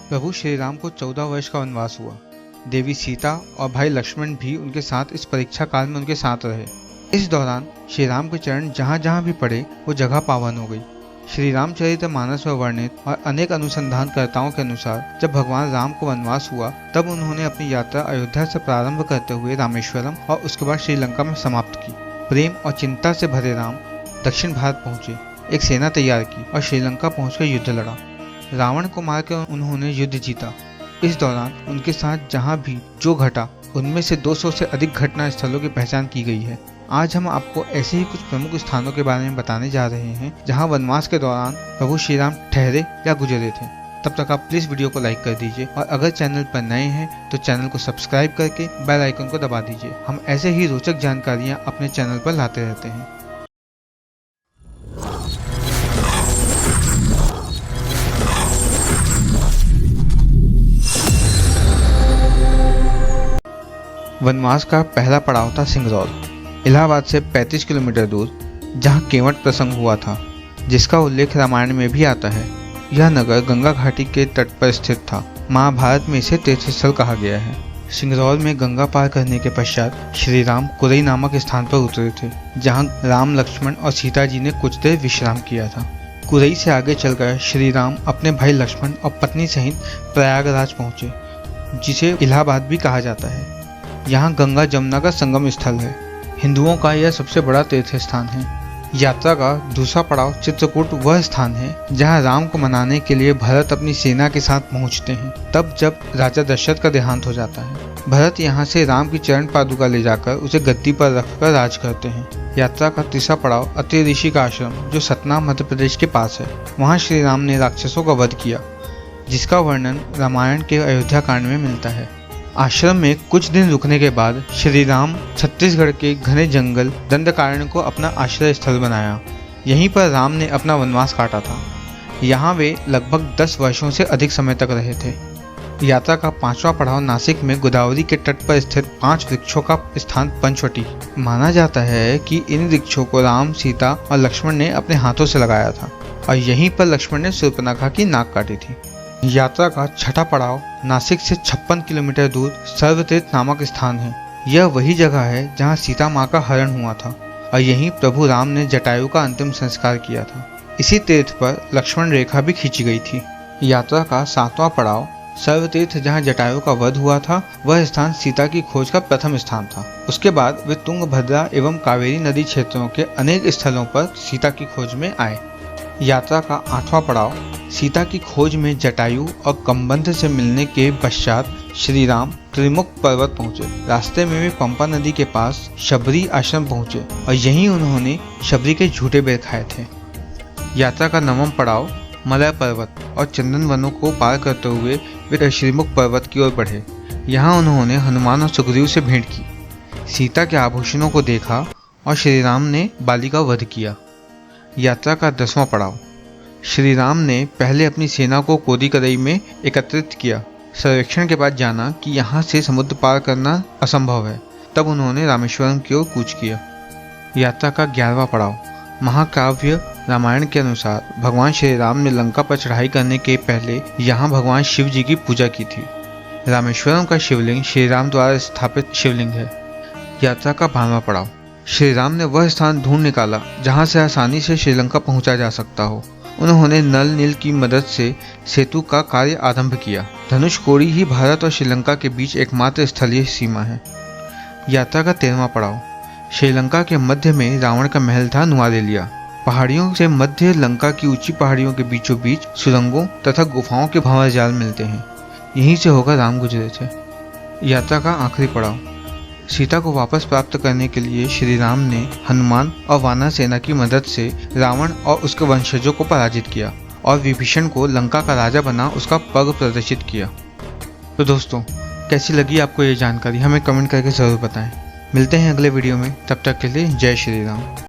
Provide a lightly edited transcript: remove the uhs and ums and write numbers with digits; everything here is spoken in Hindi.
प्रभु श्री राम को 14 वर्ष का वनवास हुआ। देवी सीता और भाई लक्ष्मण भी उनके साथ इस परीक्षा काल में उनके साथ रहे। इस दौरान श्री राम के चरण जहाँ जहाँ भी पड़े वो जगह पावन हो गई। श्री रामचरितमानस में वर्णित और अनेक अनुसंधानकर्ताओं के अनुसार जब भगवान राम को वनवास हुआ तब उन्होंने अपनी यात्रा अयोध्या से प्रारंभ करते हुए रामेश्वरम और उसके बाद श्रीलंका में समाप्त की। प्रेम और चिंता से भरे राम दक्षिण भारत पहुंचे, एक सेना तैयार की और श्रीलंका पहुंचकर युद्ध लड़ा। रावण को मारकर उन्होंने युद्ध जीता। इस दौरान उनके साथ जहां भी जो घटा उनमें से 200 से अधिक घटना स्थलों की पहचान की गई है। आज हम आपको ऐसे ही कुछ प्रमुख स्थानों के बारे में बताने जा रहे हैं जहां वनवास के दौरान प्रभु श्री राम ठहरे या गुजरे थे। तब तक आप प्लीज वीडियो को लाइक कर दीजिए और अगर चैनल पर नए हैं तो चैनल को सब्सक्राइब करके बेल आइकन को दबा दीजिए। हम ऐसे ही रोचक जानकारियां अपने चैनल पर लाते रहते हैं। वनवास का पहला पड़ाव था सिंगरौर, इलाहाबाद से 35 किलोमीटर दूर, जहां केवट प्रसंग हुआ था, जिसका उल्लेख रामायण में भी आता है। यह नगर गंगा घाटी के तट पर स्थित था। महाभारत में इसे तीर्थस्थल कहा गया है। सिंगरौर में गंगा पार करने के पश्चात श्री राम कुरई नामक स्थान पर उतरे थे, जहां राम, लक्ष्मण और सीता जी ने कुछ देर विश्राम किया था। कुरई से आगे चलकर श्री राम अपने भाई लक्ष्मण और पत्नी सहित प्रयागराज पहुंचे, जिसे इलाहाबाद भी कहा जाता है। यहाँ गंगा जमुना का संगम स्थल है। हिंदुओं का यह सबसे बड़ा तीर्थ स्थान है। यात्रा का दूसरा पड़ाव चित्रकूट वह स्थान है जहाँ राम को मनाने के लिए भरत अपनी सेना के साथ पहुँचते हैं, तब जब राजा दशरथ का देहांत हो जाता है। भरत यहाँ से राम की चरण पादुका ले जाकर उसे गद्दी पर रखकर राज करते हैं। यात्रा का तीसरा पड़ाव अत्रि ऋषि का आश्रम, जो सतना मध्य प्रदेश के पास है। वहाँ श्री राम ने राक्षसों का वध किया, जिसका वर्णन रामायण के अयोध्या कांड में मिलता है। आश्रम में कुछ दिन रुकने के बाद श्री राम छत्तीसगढ़ के घने जंगल दंडकारण्य को अपना आश्रय स्थल बनाया। यहीं पर राम ने अपना वनवास काटा था। यहाँ वे लगभग 10 वर्षों से अधिक समय तक रहे थे। यात्रा का पांचवा पड़ाव नासिक में गोदावरी के तट पर स्थित 5 वृक्षों का स्थान पंचवटी। माना जाता है कि इन वृक्षों को राम, सीता और लक्ष्मण ने अपने हाथों से लगाया था और यहीं पर लक्ष्मण ने शूर्पणखा की नाक काटी थी। यात्रा का छठा पड़ाव नासिक से 56 किलोमीटर दूर सर्वतीर्थ नामक स्थान है। यह वही जगह है जहां सीता मां का हरण हुआ था और यहीं प्रभु राम ने जटायु का अंतिम संस्कार किया था। इसी तीर्थ पर लक्ष्मण रेखा भी खींची गई थी। यात्रा का 7वां पड़ाव सर्वतीर्थ, जहां जटायु का वध हुआ था, वह स्थान सीता की खोज का प्रथम स्थान था। उसके बाद वे तुंगभद्रा एवं कावेरी नदी क्षेत्रों के अनेक स्थलों पर सीता की खोज में आए। यात्रा का 8वां पड़ाव सीता की खोज में जटायु और कंबंध से मिलने के पश्चात श्री राम त्रिमुख पर्वत पहुंचे। रास्ते में वे पंपा नदी के पास शबरी आश्रम पहुंचे और यहीं उन्होंने शबरी के झूठे बेर खाए थे। यात्रा का 9वां पड़ाव मलय पर्वत और चंदन वनों को पार करते हुए वे श्रीमुख पर्वत की ओर बढ़े। यहाँ उन्होंने हनुमान और सुग्रीव से भेंट की, सीता के आभूषणों को देखा और श्री राम ने बाली का वध किया। यात्रा का 10वां पड़ाव श्री राम ने पहले अपनी सेना को कोदिकरई में एकत्रित किया। सर्वेक्षण के बाद जाना कि यहाँ से समुद्र पार करना असंभव है, तब उन्होंने रामेश्वरम की ओर कूच किया। यात्रा का 11वां पड़ाव महाकाव्य रामायण के अनुसार भगवान श्री राम ने लंका पर चढ़ाई करने के पहले यहाँ भगवान शिव जी की पूजा की थी। रामेश्वरम का शिवलिंग श्री राम द्वारा स्थापित शिवलिंग है। यात्रा का 12वां पड़ाव श्री राम ने वह स्थान ढूंढ निकाला जहाँ से आसानी से श्रीलंका पहुँचा जा सकता हो। उन्होंने नल नील की मदद से सेतु का कार्य आरंभ किया। धनुषकोडी ही भारत और श्रीलंका के बीच एकमात्र स्थलीय सीमा है। यात्रा का 13वां पड़ाव श्रीलंका के मध्य में रावण का महल था नुआरेलिया। पहाड़ियों से मध्य लंका की ऊंची पहाड़ियों के बीचों बीच सुरंगों तथा गुफाओं के भंवर जाल मिलते हैं। यहीं से होकर राम गुजरे थे। यात्रा का आखिरी पड़ाव सीता को वापस प्राप्त करने के लिए श्री राम ने हनुमान और वानर सेना की मदद से रावण और उसके वंशजों को पराजित किया और विभीषण को लंका का राजा बना उसका पग प्रदर्शित किया। तो दोस्तों, कैसी लगी आपको ये जानकारी हमें कमेंट करके ज़रूर बताएं। मिलते हैं अगले वीडियो में, तब तक के लिए जय श्री राम।